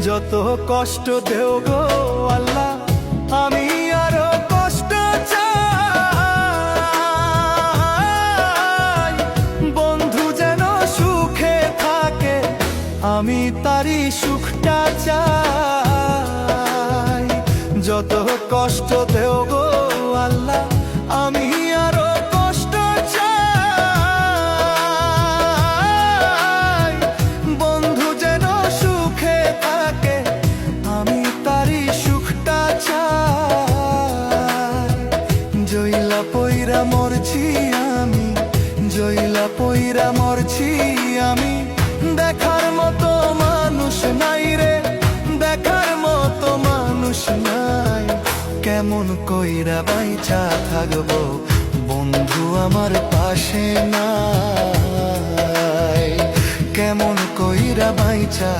যত কষ্ট দেও গো আল্লাহ, আমি আরো কষ্ট চাই। বন্ধু যেন সুখে থাকে, আমি তারই সুখটা চাই। যত কষ্ট দেও গো আল্লাহ, আমি আরো কষ্ট চাই। বন্ধু যেন সুখে থাকে, আমি তারই সুখটা চাই। জইলা পইরা মরছি আমি, জইলা পইরা মরছি আমি, দেখার মতো মানুষ নাই রে, দেখার মতো মানুষ নাই। কেমন কইরা বাইচা থাকবো বন্ধু আমার পাশে নাই, কেমন কইরা বাইচা